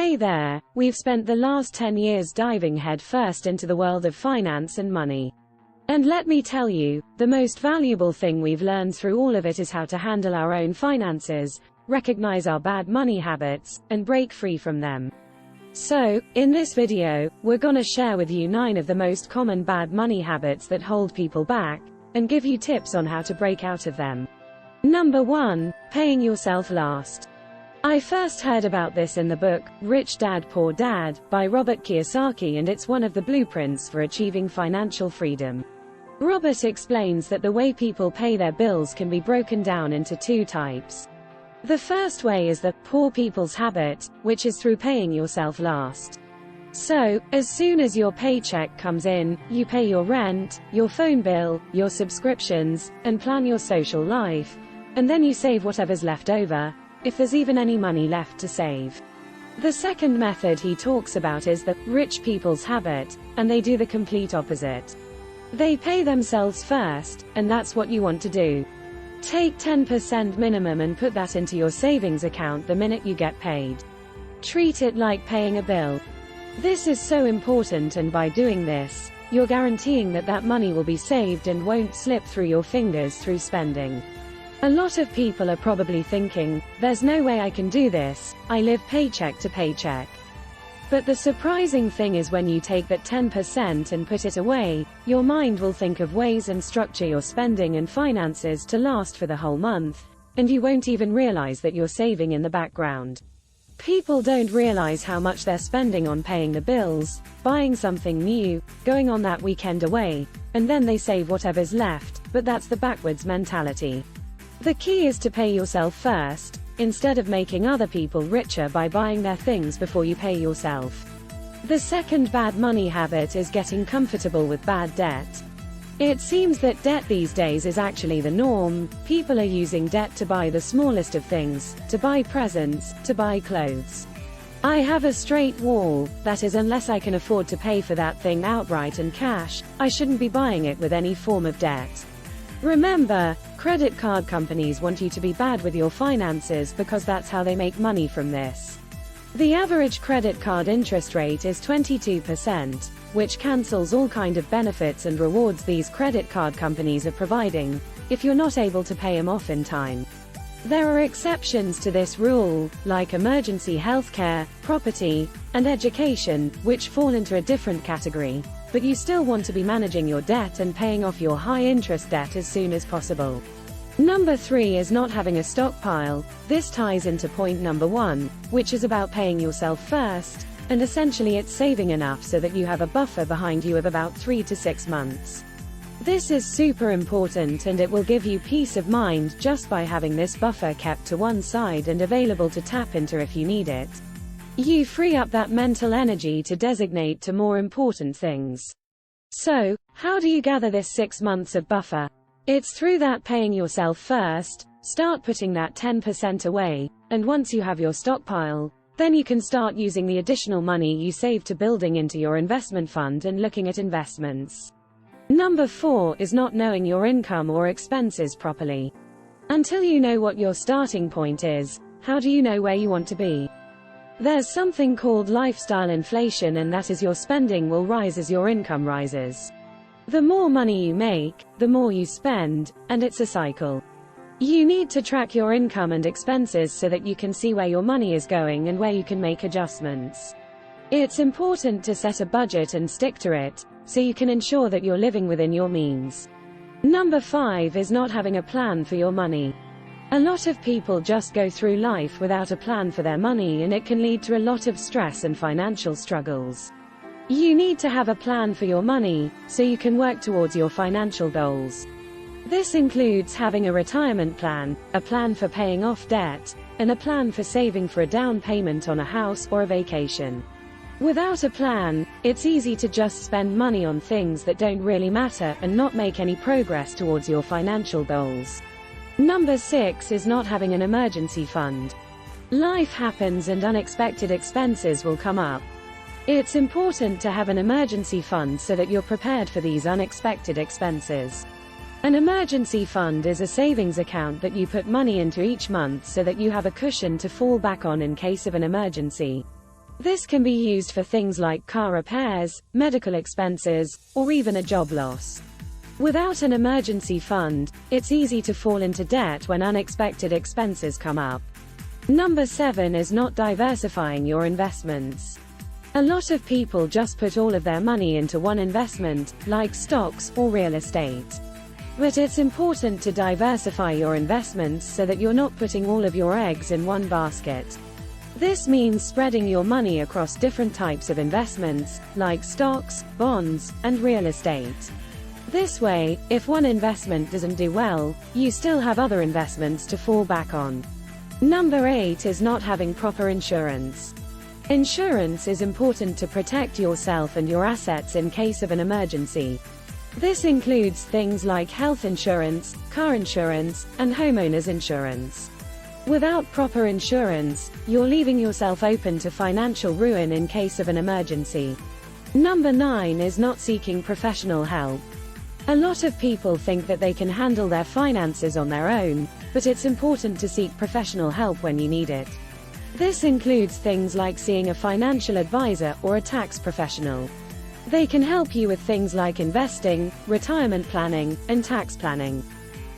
Hey there, we've spent the last 10 years diving headfirst into the world of finance and money. And let me tell you, the most valuable thing we've learned through all of it is how to handle our own finances, recognize our bad money habits, and break free from them. So, in this video, we're gonna share with you 9 of the most common bad money habits that hold people back, and give you tips on how to break out of them. Number 1, paying yourself last. I first heard about this in the book, Rich Dad Poor Dad, by Robert Kiyosaki, and it's one of the blueprints for achieving financial freedom. Robert explains that the way people pay their bills can be broken down into 2 types. The first way is the poor people's habit, which is through paying yourself last. So, as soon as your paycheck comes in, you pay your rent, your phone bill, your subscriptions, and plan your social life, and then you save whatever's left over, if there's even any money left to save. The second method he talks about is the rich people's habit, and they do the complete opposite. They pay themselves first, and that's what you want to do. Take 10% minimum and put that into your savings account the minute you get paid. Treat it like paying a bill. This is so important, and by doing this, you're guaranteeing that that money will be saved and won't slip through your fingers through spending. A lot of people are probably thinking, there's no way I can do this, I live paycheck to paycheck. But the surprising thing is when you take that 10% and put it away, your mind will think of ways and structure your spending and finances to last for the whole month, and you won't even realize that you're saving in the background. People don't realize how much they're spending on paying the bills, buying something new, going on that weekend away, and then they save whatever's left, but that's the backwards mentality. The key is to pay yourself first, instead of making other people richer by buying their things before you pay yourself. The second bad money habit is getting comfortable with bad debt. It seems that debt these days is actually the norm. People are using debt to buy the smallest of things, to buy presents, to buy clothes. I have a straight wall, that is, unless I can afford to pay for that thing outright in cash, I shouldn't be buying it with any form of debt. Remember, credit card companies want you to be bad with your finances because that's how they make money from this. The average credit card interest rate is 22%, which cancels all kind of benefits and rewards these credit card companies are providing, if you're not able to pay them off in time. There are exceptions to this rule, like emergency healthcare, property, and education, which fall into a different category, but you still want to be managing your debt and paying off your high-interest debt as soon as possible. Number 3 is not having a stockpile. This ties into point number 1, which is about paying yourself first, and essentially it's saving enough so that you have a buffer behind you of about 3 to 6 months. This is super important, and it will give you peace of mind just by having this buffer kept to one side and available to tap into if you need it. You free up that mental energy to designate to more important things. So, how do you gather this 6 months of buffer? It's through that paying yourself first. Start putting that 10% away, and once you have your stockpile, then you can start using the additional money you save to building into your investment fund and looking at investments. Number 4 is not knowing your income or expenses properly. Until you know what your starting point is, how do you know where you want to be? There's something called lifestyle inflation, and that is your spending will rise as your income rises. The more money you make, the more you spend, and it's a cycle. You need to track your income and expenses so that you can see where your money is going and where you can make adjustments. It's important to set a budget and stick to it, so you can ensure that you're living within your means. Number 5 is not having a plan for your money. A lot of people just go through life without a plan for their money, and it can lead to a lot of stress and financial struggles. You need to have a plan for your money, so you can work towards your financial goals. This includes having a retirement plan, a plan for paying off debt, and a plan for saving for a down payment on a house or a vacation. Without a plan, it's easy to just spend money on things that don't really matter and not make any progress towards your financial goals. Number 6 is not having an emergency fund. Life happens and unexpected expenses will come up. It's important to have an emergency fund so that you're prepared for these unexpected expenses. An emergency fund is a savings account that you put money into each month so that you have a cushion to fall back on in case of an emergency. This can be used for things like car repairs, medical expenses, or even a job loss. Without an emergency fund, it's easy to fall into debt when unexpected expenses come up. Number 7 is not diversifying your investments. A lot of people just put all of their money into one investment, like stocks or real estate. But it's important to diversify your investments so that you're not putting all of your eggs in one basket. This means spreading your money across different types of investments, like stocks, bonds, and real estate. This way, if one investment doesn't do well, you still have other investments to fall back on. Number 8 is not having proper insurance. Insurance is important to protect yourself and your assets in case of an emergency. This includes things like health insurance, car insurance, and homeowners insurance. Without proper insurance, you're leaving yourself open to financial ruin in case of an emergency. Number 9 is not seeking professional help. A lot of people think that they can handle their finances on their own, but it's important to seek professional help when you need it. This includes things like seeing a financial advisor or a tax professional. They can help you with things like investing, retirement planning, and tax planning.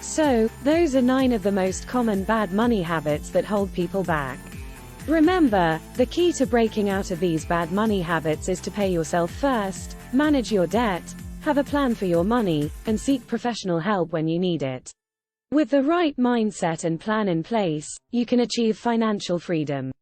So, those are 9 of the most common bad money habits that hold people back. Remember, the key to breaking out of these bad money habits is to pay yourself first, manage your debt, have a plan for your money, and seek professional help when you need it. With the right mindset and plan in place, you can achieve financial freedom.